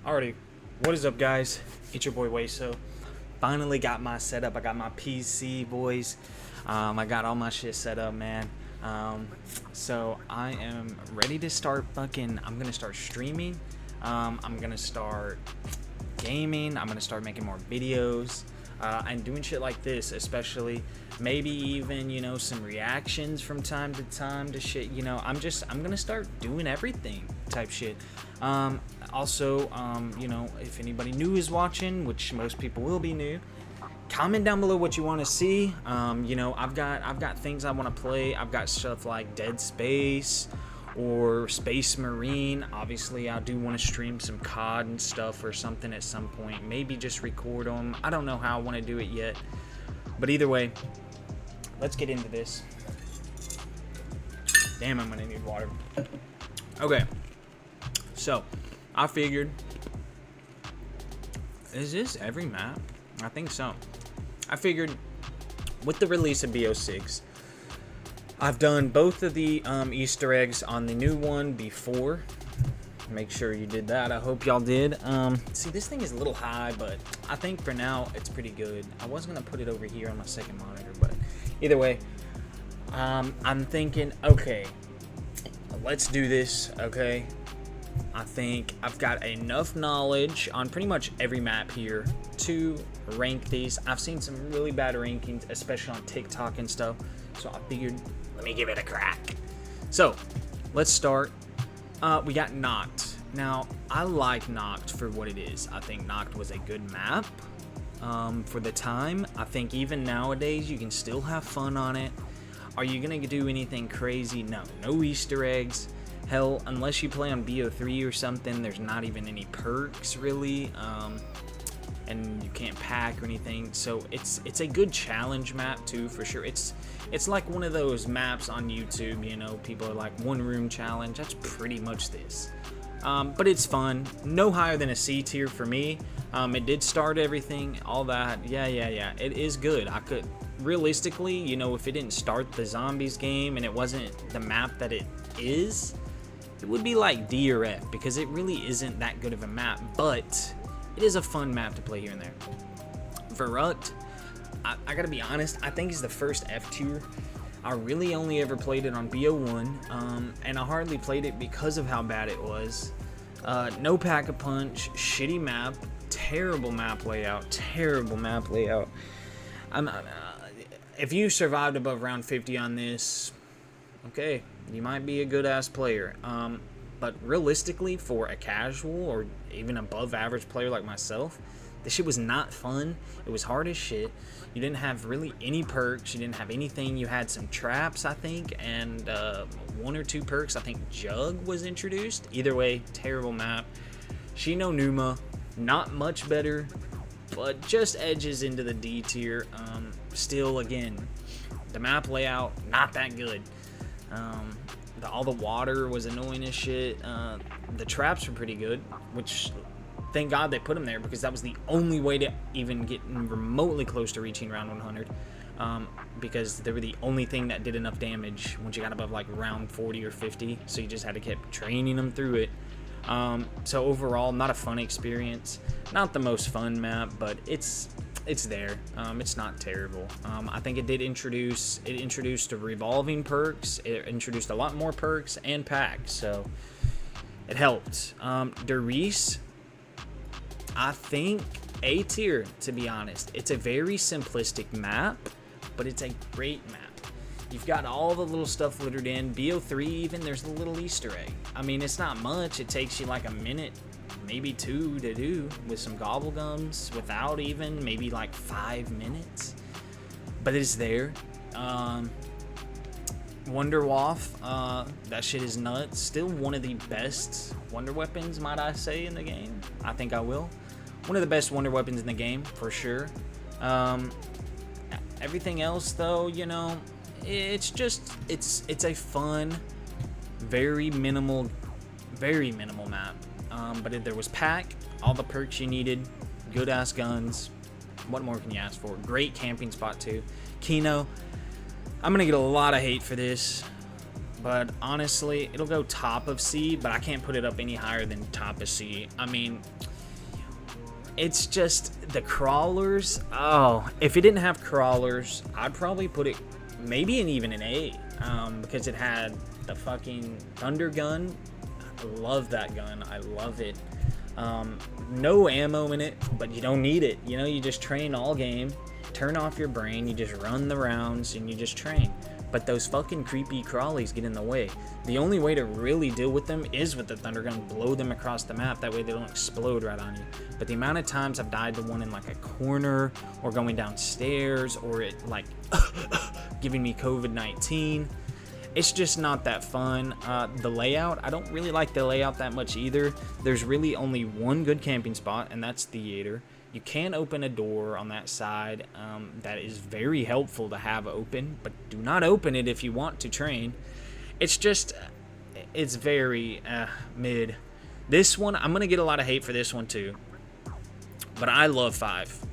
Alrighty, what is up, guys? It's your boy Wayso. Finally got my setup. I got my PC, boys. I got all my shit set up, man. So I am ready to start I'm gonna start streaming. I'm gonna start gaming. I'm gonna start making more videos. And doing shit like this, especially maybe even some reactions from time to time to shit. I'm gonna start doing everything type shit. Also, if anybody new is watching, which most people will be new, comment down below what you want to see. I've got things I want to play. I've got stuff like Dead Space or Space Marine. Obviously, I do want to stream some COD and stuff or something at some point. Maybe just record them. I don't know how I want to do it yet. But either way, let's get into this. Damn, I'm gonna need water. Okay, so I figured, is this every map? I think so. I figured with the release of BO6, I've done both of the Easter eggs on the new one before. Make sure you did that. I hope y'all did. See, this thing is a little high, but I think for now it's pretty good. I was gonna put it over here on my second monitor, but either way, I'm thinking, okay, let's do this. Okay, I think I've got enough knowledge on pretty much every map here to rank these. I've seen some really bad rankings, especially on TikTok and stuff, so I figured, let me give it a crack. So, let's start. We got Noct. Now, I like Noct for what it is. I think Noct was a good map for the time. I think even nowadays, you can still have fun on it. Are you going to do anything crazy? No. No Easter eggs. Hell, unless you play on BO3 or something, there's not even any perks, really. And you can't pack or anything, so it's a good challenge map too, for sure. It's like one of those maps on YouTube, people are like, one room challenge. That's pretty much this, but it's fun. No higher than a C tier for me. It did start everything, all that. Yeah, it is good. I could realistically, if it didn't start the zombies game and it wasn't the map that it is, it would be like D or F, because it really isn't that good of a map, but it is a fun map to play here and there. Verrückt, I gotta be honest, I think it's the first F tier. I really only ever played it on BO1, and I hardly played it because of how bad it was. No pack-a-punch, shitty map, terrible map layout. If you survived above round 50 on this, okay, you might be a good-ass player. But realistically, for a casual or even above average player like myself, this shit was not fun. It was hard as shit. You didn't have really any perks. You didn't have anything. You had some traps, I think, and one or two perks. I think Jug was introduced. Either way, terrible map. Shino Numa, not much better, but just edges into the D tier. Still, again, the map layout, not that good. All the water was annoying as shit. The traps were pretty good, which thank God they put them there, because that was the only way to even get remotely close to reaching round 100, because they were the only thing that did enough damage once you got above like round 40 or 50, so you just had to keep training them through it. So overall, not a fun experience, not the most fun map, but it's there. It's not terrible. I think it introduced a revolving perks. It introduced a lot more perks and packs, so it helped. Derice, I think A tier, to be honest. It's a very simplistic map, but it's a great map. You've got all the little stuff littered in. BO3 even, there's a little Easter egg. I mean, it's not much. It takes you like a minute, maybe two to do, with some gobble gums, without even, maybe like 5 minutes, but it's there. Wonderwaff, that shit is nuts. Still one of the best wonder weapons, might I say, in the game. I think I will. One of the best wonder weapons in the game, for sure. Everything else, though, it's a fun, very minimal map. But there was pack, all the perks you needed, good ass guns. What more can you ask for? Great camping spot too. Kino, I'm gonna get a lot of hate for this, but honestly, it'll go top of C, but I can't put it up any higher than top of C. I mean, It's just the crawlers. Oh, if it didn't have crawlers, I'd probably put it maybe even an A, because it had the fucking thunder gun. I love that gun. I love it. No ammo in it, but you don't need it. You know, you just train all game, turn off your brain, you just run the rounds, and you just train. But those fucking creepy crawlies get in the way. The only way to really deal with them is with the thunder gun, blow them across the map. That way they don't explode right on you. But the amount of times I've died to one in like a corner, or going downstairs, or it like giving me COVID-19, it's just not that fun. The layout, I don't really like the layout that much either. There's really only one good camping spot, and that's theater. You can open a door on that side. That is very helpful to have open, but do not open it if you want to train. It's just, it's very mid. This one, I'm going to get a lot of hate for this one too, but I love 5.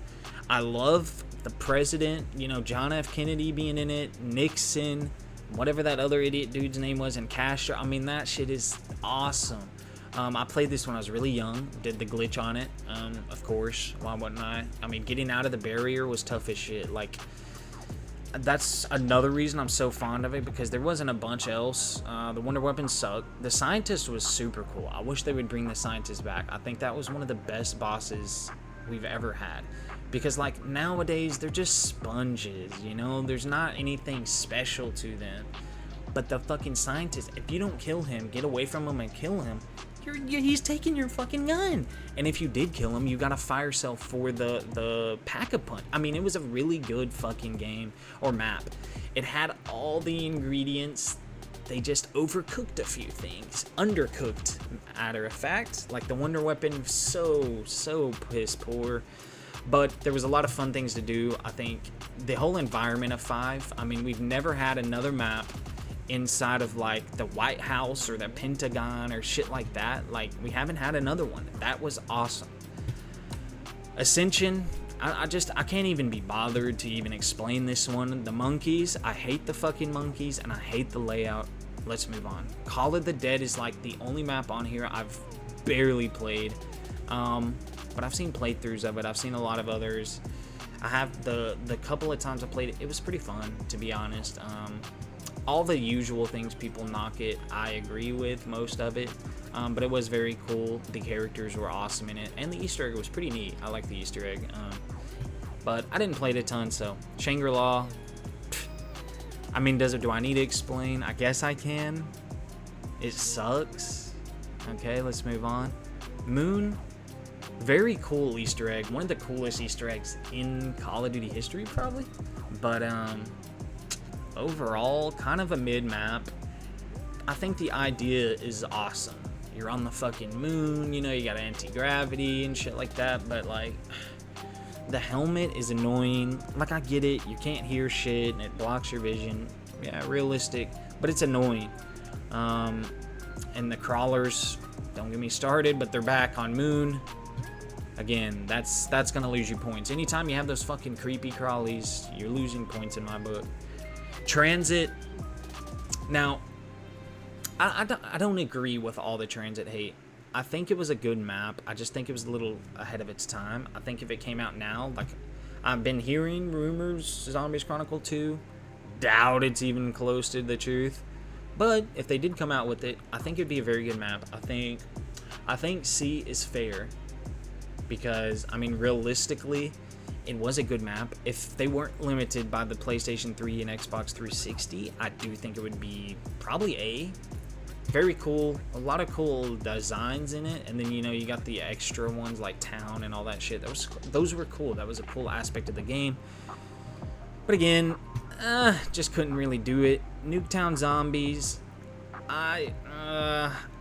I love the president, you know, John F. Kennedy being in it, Nixon, whatever that other idiot dude's name was, and Castro. I mean, that shit is awesome. I played this when I was really young, did the glitch on it, of course, why wouldn't I? I mean, getting out of the barrier was tough as shit. Like, that's another reason I'm so fond of it, because there wasn't a bunch else. The wonder weapon sucked. The scientist was super cool. I wish they would bring the scientist back. I think that was one of the best bosses we've ever had, because like nowadays they're just sponges, you know, there's not anything special to them. But the fucking scientist, if you don't kill him, get away from him and kill him, he's taking your fucking gun. And if you did kill him, you got a fire cell for the pack-a-punch. I mean, it was a really good fucking game, or map. It had all the ingredients. They just overcooked a few things. Undercooked, matter of fact. Like the wonder weapon, so piss poor. But there was a lot of fun things to do. I think the whole environment of 5, I mean, we've never had another map inside of like the White House or the Pentagon or shit like that. Like, we haven't had another one. That was awesome. Ascension, I can't even be bothered to even explain this one. The monkeys, I hate the fucking monkeys, and I hate the layout. Let's move on. Call of the Dead is like the only map on here I've barely played, but I've seen playthroughs of it. I've seen a lot of others. I have the couple of times I played it, it was pretty fun, to be honest. All the usual things people knock it, I agree with most of it, but it was very cool. The characters were awesome in it, and the Easter egg was pretty neat. I like the Easter egg, but I didn't play it a ton. So Shangri-La, I mean, do I need to explain? I guess I can. It sucks. Okay, let's move on. Moon, very cool Easter egg, one of the coolest Easter eggs in Call of Duty history probably, but overall, kind of a mid map. I think the idea is awesome. You're on the fucking moon, you know, you got anti-gravity and shit like that, but like, the helmet is annoying. Like, I get it, you can't hear shit and it blocks your vision. Yeah, realistic, but it's annoying. And the crawlers, don't get me started, but they're back on moon. Again, that's gonna lose you points. Anytime you have those fucking creepy crawlies, you're losing points in my book. Transit, now I don't agree with all the transit hate. I think it was a good map. I just think it was a little ahead of its time. I think if it came out now, like, I've been hearing rumors, Zombies Chronicle 2, doubt it's even close to the truth, but if they did come out with it, I think it'd be a very good map. I think C is fair, because I mean, realistically, it was a good map. If they weren't limited by the PlayStation 3 and Xbox 360, I do think it would be probably A. Very cool. A lot of cool designs in it. And then, you know, you got the extra ones like town and all that shit. Those were cool. That was a cool aspect of the game. But again, just couldn't really do it. Nuketown Zombies, I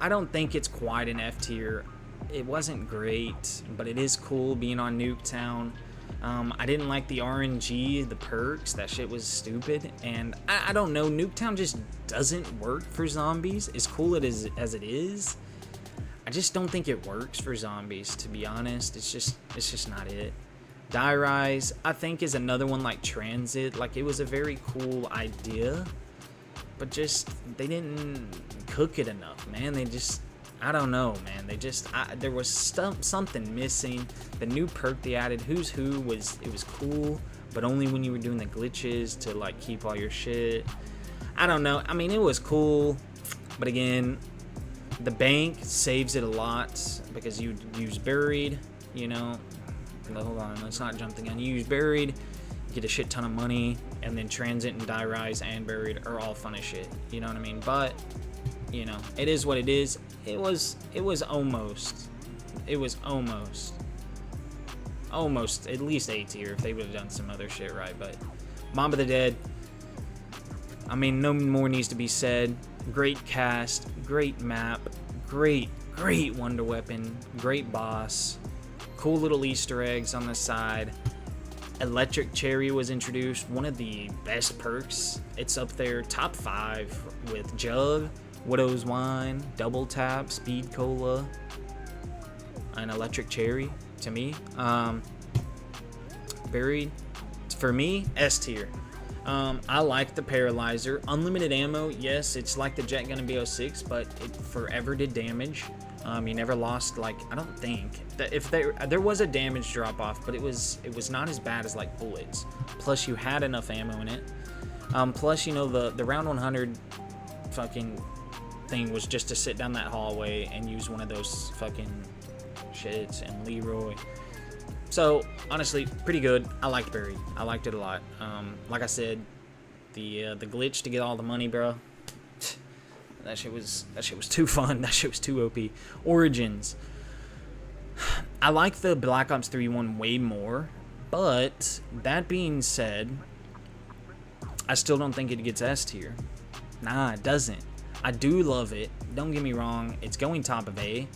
don't think it's quite an F tier. It wasn't great, but it is cool being on Nuketown. I didn't like the RNG, the perks. That shit was stupid. And I don't know, Nuketown just doesn't work for zombies. As cool as it is, I just don't think it works for zombies, to be honest. It's just not it. Die Rise, I think, is another one like Transit. Like, it was a very cool idea, but just, they didn't cook it enough, man. They just, I don't know, man. They just there was something missing. The new perk they added, Who's Who, was cool, but only when you were doing the glitches to like keep all your shit. I don't know. I mean, it was cool, but again, the bank saves it a lot because you use buried. You know, hold on, let's not jump the gun. You use buried, you get a shit ton of money, and then transit and die rise and buried are all fun as shit. You know what I mean? But you know, it is what it is. It was almost at least A tier if they would have done some other shit right. But Mob of the Dead, I mean, no more needs to be said. Great cast, great map, great wonder weapon, great boss, cool little Easter eggs on the side. Electric Cherry was introduced, one of the best perks. It's up there, top 5 with Jug, Widow's Wine, Double Tap, Speed Cola, and Electric Cherry. To me, buried, for me, S tier. I like the Paralyzer. Unlimited ammo, yes, it's like the jet gun in BO6, but it forever did damage. You never lost, like, I don't think that if there was a damage drop off, but it was not as bad as like bullets. Plus you had enough ammo in it. Plus, you know, the round 100 fucking thing was just to sit down that hallway and use one of those fucking shits and Leroy. So honestly, pretty good. I liked Buried. I liked it a lot. Like I said, the glitch to get all the money, bro. That shit was too fun. That shit was too OP. Origins. I like the Black Ops 3 one way more, but that being said, I still don't think it gets S tier. Nah, it doesn't. I do love it. Don't get me wrong. It's going top of A,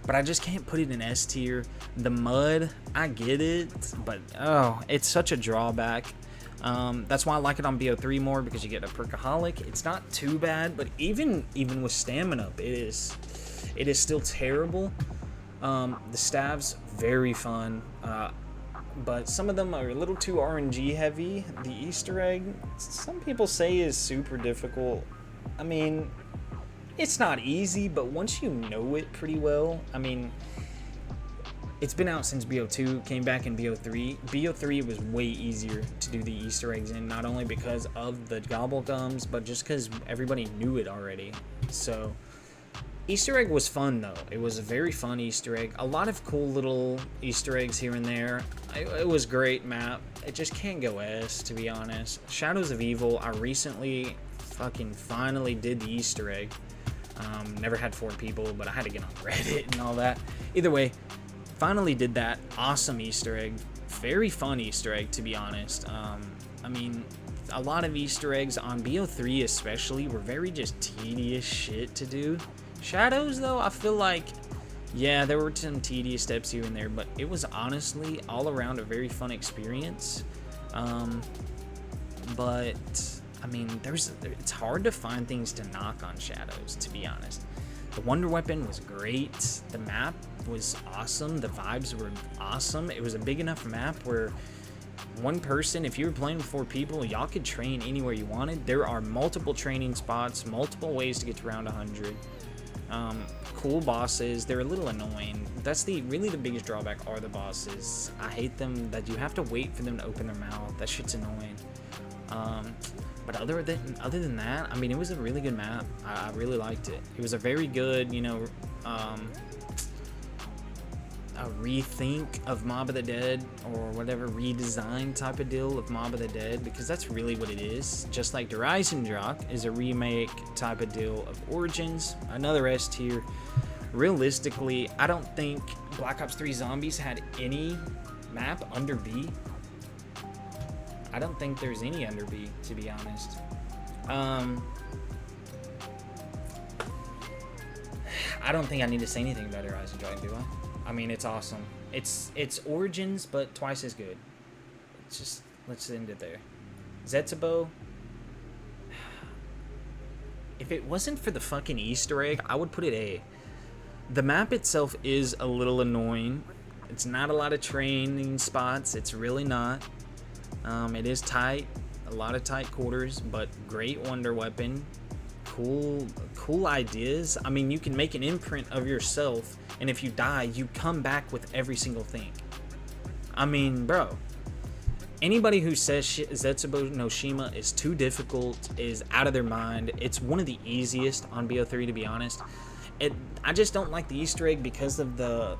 but I just can't put it in S tier. The mud, I get it, but oh, it's such a drawback. That's why I like it on BO3 more, because you get a perkaholic. It's not too bad, but even with stamina up, it is still terrible. The stabs, very fun, but some of them are a little too RNG heavy. The Easter egg, some people say, is super difficult. I mean, it's not easy, but once you know it pretty well, I mean, it's been out since BO2, came back in BO3. BO3 was way easier to do the Easter eggs in, not only because of the gobblegums, but just because everybody knew it already. So, Easter egg was fun, though. It was a very fun Easter egg. A lot of cool little Easter eggs here and there. It was great map. It just can't go S, to be honest. Shadows of Evil, I recently finally did the Easter egg. Never had 4 people, but I had to get on Reddit and all that. Either way, finally did that. Awesome Easter egg. Very fun Easter egg, to be honest. I mean, a lot of Easter eggs on BO3 especially were very just tedious shit to do. Shadows, though, I feel like, yeah, there were some tedious steps here and there, but it was honestly all around a very fun experience. But I mean, it's hard to find things to knock on Shadows, to be honest. The Wonder Weapon was great. The map was awesome. The vibes were awesome. It was a big enough map where one person, if you were playing with 4 people, y'all could train anywhere you wanted. There are multiple training spots, multiple ways to get to round 100. Cool bosses. They're a little annoying. That's really the biggest drawback are the bosses. I hate them, that you have to wait for them to open their mouth. That shit's annoying. But other than that, I mean, it was a really good map. I really liked it. It was a very good, you know, a rethink of Mob of the Dead, or whatever, redesign type of deal of Mob of the Dead, because that's really what it is. Just like Horizon Jock is a remake type of deal of Origins, another S tier. Realistically, I don't think Black Ops 3 Zombies had any map under B. I don't think there's any under B, to be honest. I don't think I need to say anything about Horizon Jock, do I? I mean, it's awesome. It's Origins, but twice as good. It's just, let's end it there. Zetsubo. If it wasn't for the fucking Easter egg, I would put it A. The map itself is a little annoying. It's not a lot of training spots. It's really not. It is tight. A lot of tight quarters, but great Wonder Weapon. cool ideas. I mean, you can make an imprint of yourself, and if you die, you come back with every single thing. I mean, bro, anybody who says Zetsubo no Shima is too difficult is out of their mind. It's one of the easiest on BO3, to be honest. I just don't like the Easter egg because of the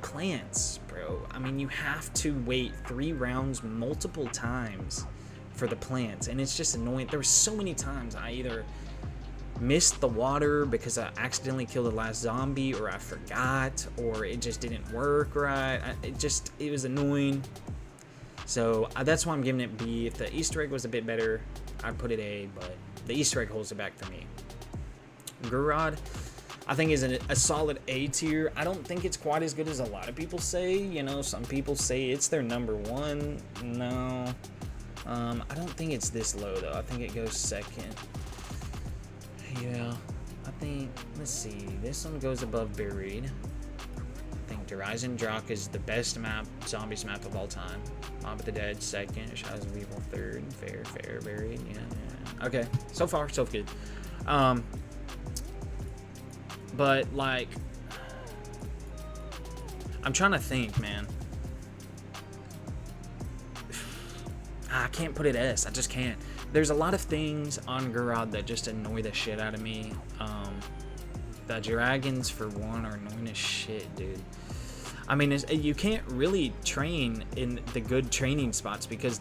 plants, bro. I mean, you have to wait 3 rounds multiple times for the plants, and it's just annoying. There were so many times I either missed the water because I accidentally killed the last zombie, or I forgot, or it just didn't work right. It was annoying. So that's why I'm giving it B. If the Easter egg was a bit better, I'd put it A, but the Easter egg holds it back for me. Gurod, I think is a solid A tier. I don't think it's quite as good as a lot of people say. You know, some people say it's their number 1. No. I don't think it's this low, though. I think it goes second. Yeah. I think, let's see. This one goes above Buried. I think Horizon Drak is the best zombies map of all time. Mob of the Dead, second. Shadows of Evil, third. Fair, Buried. Yeah. Okay. So far, so good. But, like, I'm trying to think, man. I can't put it S. I just can't. There's a lot of things on Gurod that just annoy the shit out of me. The dragons, for one, are annoying as shit, dude. I mean, you can't really train in the good training spots because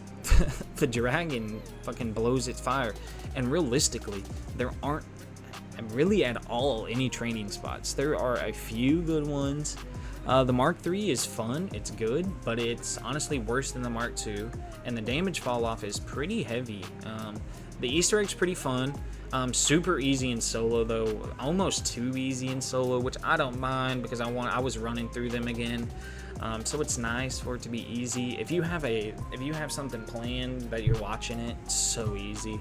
the dragon fucking blows its fire. And realistically, there aren't really at all any training spots. There are a few good ones. The Mark III is fun, it's good, but it's honestly worse than the Mark II, and the damage fall off is pretty heavy. The Easter egg's pretty fun, super easy in solo though, almost too easy in solo, which I don't mind because I was running through them again. So it's nice for it to be easy. If you have something planned that you're watching it, it's so easy.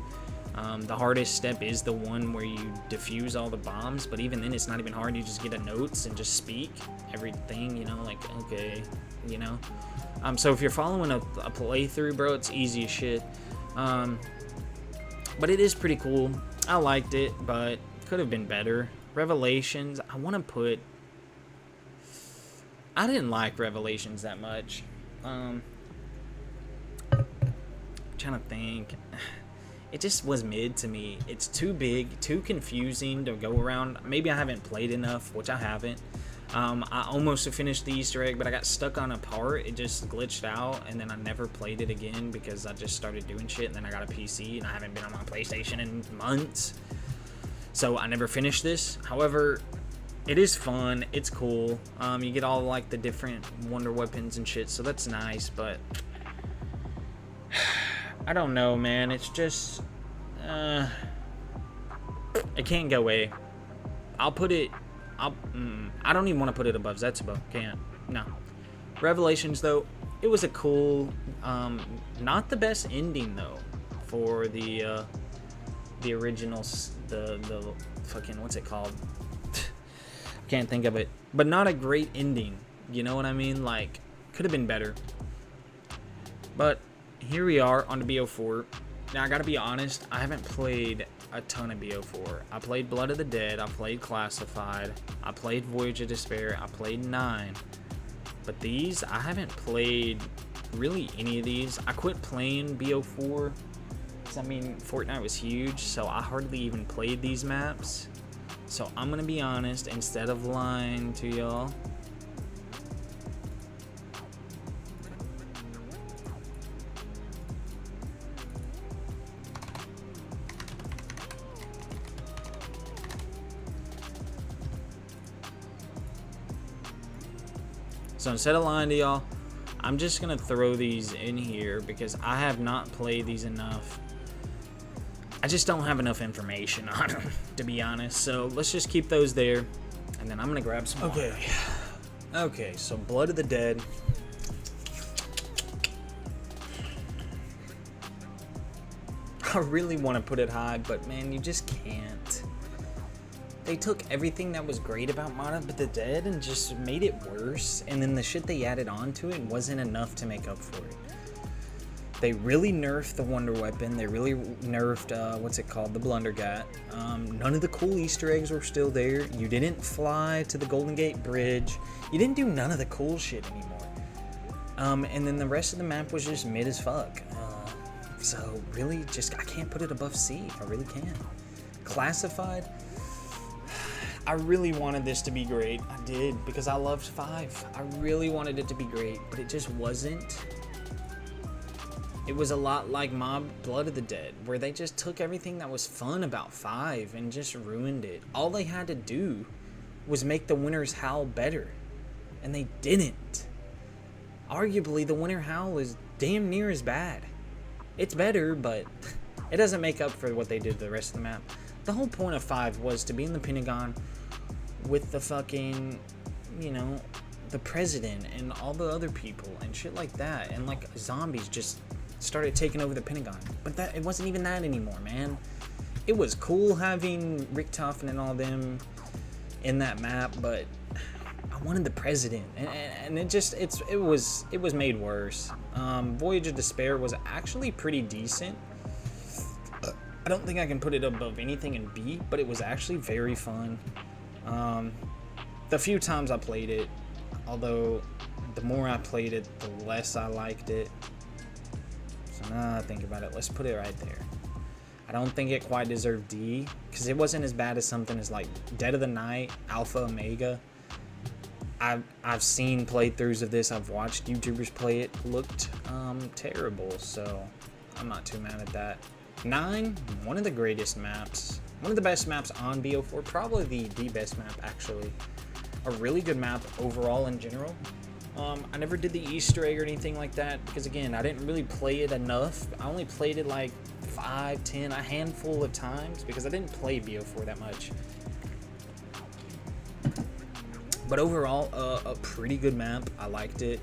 The hardest step is the one where you defuse all the bombs, but even then it's not even hard. You just get a notes and just speak everything, you know, like, okay, you know. So if you're following a playthrough, bro, it's easy as shit. But it is pretty cool. I liked it, but could have been better. Revelations, I didn't like Revelations that much. Trying to think. It just was mid to me. It's too big, too confusing to go around. Maybe I haven't played enough, which I haven't. I almost have finished the Easter egg, but I got stuck on a part. It just glitched out, and then I never played it again because I just started doing shit, and then I got a PC, and I haven't been on my PlayStation in months. So I never finished this. However, it is fun. It's cool. You get all, like, the different wonder weapons and shit, so that's nice, but I don't know, man. It's just, it can't go A. I'll put it, I don't even want to put it above Zetsubo. Can't. No. Revelations, though, it was a cool, not the best ending, though, for the originals, the fucking, what's it called? Can't think of it. But not a great ending. You know what I mean? Like, could have been better. But here we are on the BO4. Now, I gotta be honest, I haven't played a ton of BO4. I played Blood of the Dead, I played Classified, I played Voyage of Despair, I played 9. But these, I haven't played really any of these. I quit playing BO4 because, I mean, Fortnite was huge, so I hardly even played these maps. So I'm gonna be honest, instead of lying to y'all, so instead of lying to y'all, I'm just gonna throw these in here because I have not played these enough. I just don't have enough information on them, to be honest. So let's just keep those there, and then I'm gonna grab some. Okay, so Blood of the Dead. I really want to put it high, but man, you just can't. They took everything that was great about Blood of the Dead and just made it worse, and then the shit they added on to it wasn't enough to make up for it. They really nerfed the Wonder Weapon. They really nerfed, what's it called? The Blundergat. None of the cool Easter eggs were still there. You didn't fly to the Golden Gate Bridge. You didn't do none of the cool shit anymore. And then the rest of the map was just mid as fuck. So really, I can't put it above C. I really can't. Classified, I really wanted this to be great. I did, because I loved 5. I really wanted it to be great, but it just wasn't. It was a lot like Mob Blood of the Dead, where they just took everything that was fun about 5 and just ruined it. All they had to do was make the Winter's Howl better, and they didn't. Arguably, the Winter Howl is damn near as bad. It's better, but it doesn't make up for what they did to the rest of the map. The whole point of 5 was to be in the Pentagon with the fucking, the president and all the other people and shit like that. And like zombies just started taking over the Pentagon. But it wasn't even that anymore, man. It was cool having Richtofen and all them in that map, but I wanted the president, and it was made worse. Voyage of Despair was actually pretty decent. I don't think I can put it above anything in B, but it was actually very fun. The few times I played it, although the more I played it, the less I liked it. So now I think about it, let's put it right there. I don't think it quite deserved D, because it wasn't as bad as something as like Dead of the Night, Alpha Omega. I've seen playthroughs of this, I've watched YouTubers play it, looked terrible, so I'm not too mad at that. 9, one of the greatest maps, one of the best maps on BO4, probably the best map actually. A really good map overall in general. I never did the Easter egg or anything like that, because again, I didn't really play it enough. I only played it like 5, 10, a handful of times, because I didn't play BO4 that much. But overall, a pretty good map. I liked it.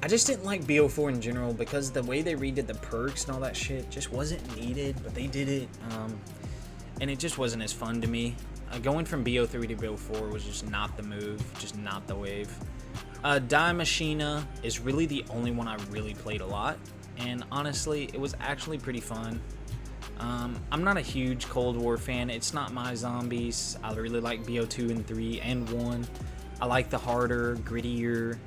I just didn't like BO4 in general, because the way they redid the perks and all that shit just wasn't needed, but they did it. And it just wasn't as fun to me. Going from BO3 to BO4 was just not the move, just not the wave. Die Machina is really the only one I really played a lot, and honestly, it was actually pretty fun. I'm not a huge Cold War fan. It's not my zombies. I really like BO2 and 3 and 1. I like the harder, grittier,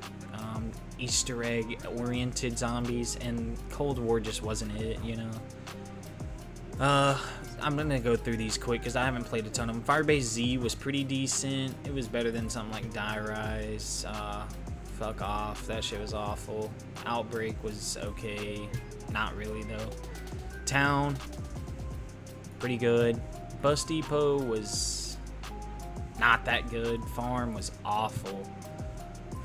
Easter egg oriented zombies, and Cold War just wasn't it, I'm gonna go through these quick because I haven't played a ton of them. Firebase Z was pretty decent. It was better than something like Die Rise. Fuck off, that shit was awful. Outbreak was okay, not really though. Town, pretty good. Bus Depot was not that good. Farm was awful.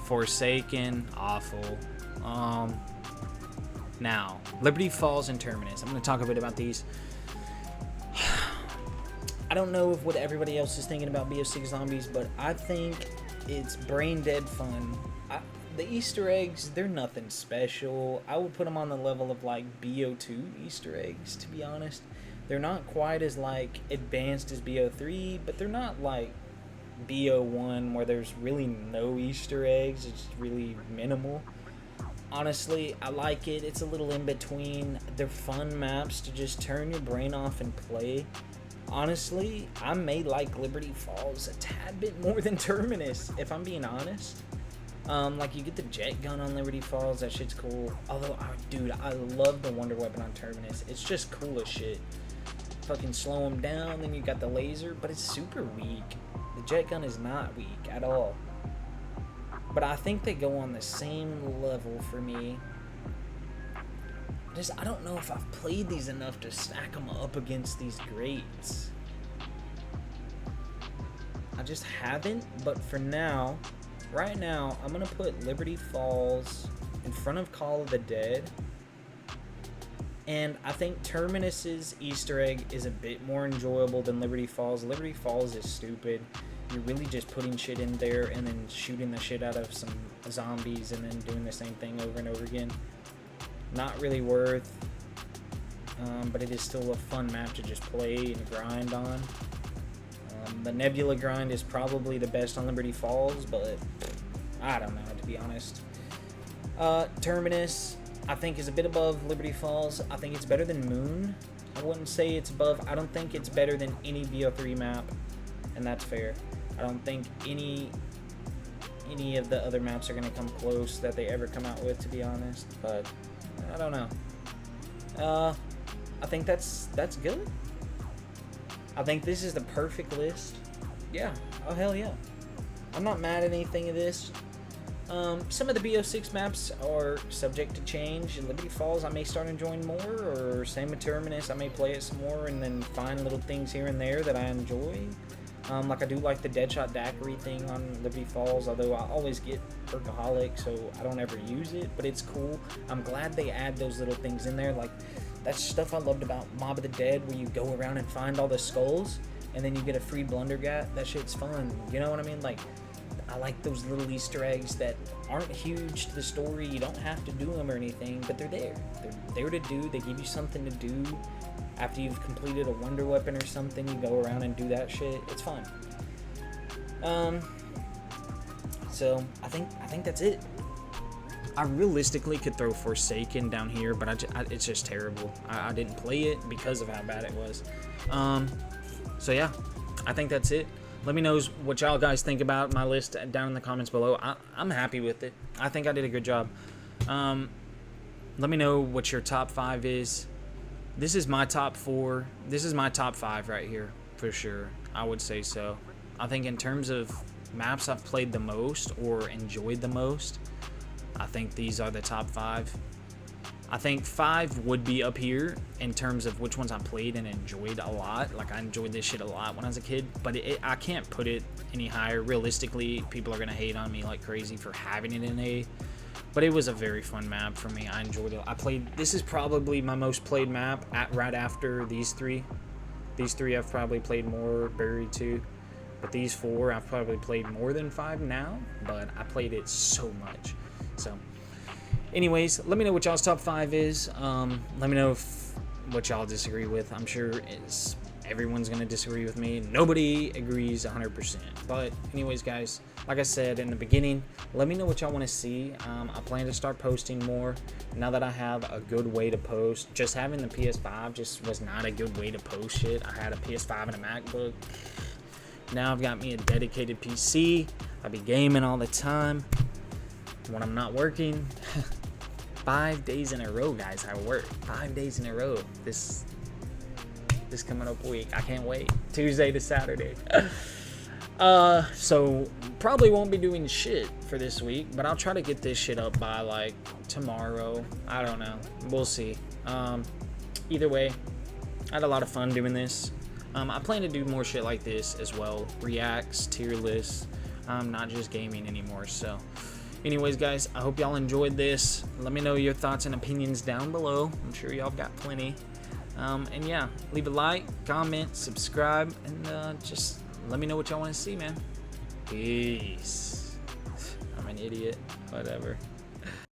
Forsaken, awful. Now, Liberty Falls and Terminus. I'm going to talk a bit about these. I don't know what everybody else is thinking about BO6 Zombies, but I think it's brain dead fun. The Easter eggs, they're nothing special. I would put them on the level of like BO2 Easter eggs, to be honest. They're not quite as like advanced as BO3, but they're not like BO1 where there's really no Easter eggs. It's really minimal. Honestly, I like it. It's a little in between. They're fun maps to just turn your brain off and play. Honestly, I may like Liberty Falls a tad bit more than Terminus, if I'm being honest. Like, you get the jet gun on Liberty Falls, that shit's cool. Although, dude, I love the Wonder Weapon on Terminus. It's just cool as shit. Fucking slow them down, then you got the laser, but it's super weak. The jet gun is not weak at all. But I think they go on the same level for me. I don't know if I've played these enough to stack them up against these greats. I just haven't, but for now, right now, I'm going to put Liberty Falls in front of Call of the Dead. And I think Terminus's Easter egg is a bit more enjoyable than Liberty Falls. Liberty Falls is stupid. You're really just putting shit in there and then shooting the shit out of some zombies and then doing the same thing over and over again. Not really worth, but it is still a fun map to just play and grind on. The Nebula grind is probably the best on Liberty Falls, but I don't know, to be honest. Terminus, I think is a bit above Liberty Falls. I think it's better than Moon. I wouldn't say it's above. I don't think it's better than any BO3 map, and that's fair. I don't think any of the other maps are gonna come close that they ever come out with, to be honest. But I don't know. I think that's good. I think this is the perfect list. Yeah. Oh hell yeah. I'm not mad at anything of this. Some of the BO6 maps are subject to change. In Liberty Falls, I may start enjoying more, or same with Terminus, I may play it some more and then find little things here and there that I enjoy. Like I do like the Deadshot Daiquiri thing on Liberty Falls, although I always get Workaholic, so I don't ever use it, but it's cool. I'm glad they add those little things in there. Like, that's stuff I loved about Mob of the Dead, where you go around and find all the skulls, and then you get a free Blundergat. That shit's fun. You know what I mean? Like, I like those little Easter eggs that aren't huge to the story. You don't have to do them or anything, but they're there. They're there to do. They give you something to do. After you've completed a wonder weapon or something, you go around and do that shit. It's fun. So I think that's it. I realistically could throw Forsaken down here, but it's just terrible. I didn't play it because of how bad it was. So yeah, I think that's it. Let me know what y'all guys think about my list down in the comments below. I'm happy with it. I think I did a good job. Let me know what your top 5 is. This is my top 4. This is my top 5 right here, for sure. I would say so. I think in terms of maps I've played the most or enjoyed the most, I think these are the top 5. I think 5 would be up here in terms of which ones I played and enjoyed a lot. Like, I enjoyed this shit a lot when I was a kid, but I can't put it any higher. Realistically, people are going to hate on me like crazy for having it in A, but it was a very fun map for me. I enjoyed it. This is probably my most played map right after these 3. These 3 I've probably played more, Buried 2, but these 4 I've probably played more than 5 now, but I played it so much. So anyways, let me know what y'all's top 5 is. Let me know what y'all disagree with. I'm sure everyone's going to disagree with me. Nobody agrees 100%. But anyways, guys, like I said in the beginning, let me know what y'all want to see. I plan to start posting more now that I have a good way to post. Just having the PS5 just was not a good way to post shit. I had a PS5 and a MacBook. Now I've got me a dedicated PC. I be gaming all the time when I'm not working. 5 days in a row, guys, I work 5 days in a row this coming up week. I can't wait. Tuesday to Saturday. So probably won't be doing shit for this week, but I'll try to get this shit up by like tomorrow. I don't know, we'll see. Either way, I had a lot of fun doing this. I plan to do more shit like this as well, reacts, tier lists, not just gaming anymore. So anyways, guys, I hope y'all enjoyed this. Let me know your thoughts and opinions down below. I'm sure y'all got plenty. And yeah, leave a like, comment, subscribe, and just let me know what y'all want to see, man. Peace. I'm an idiot. Whatever.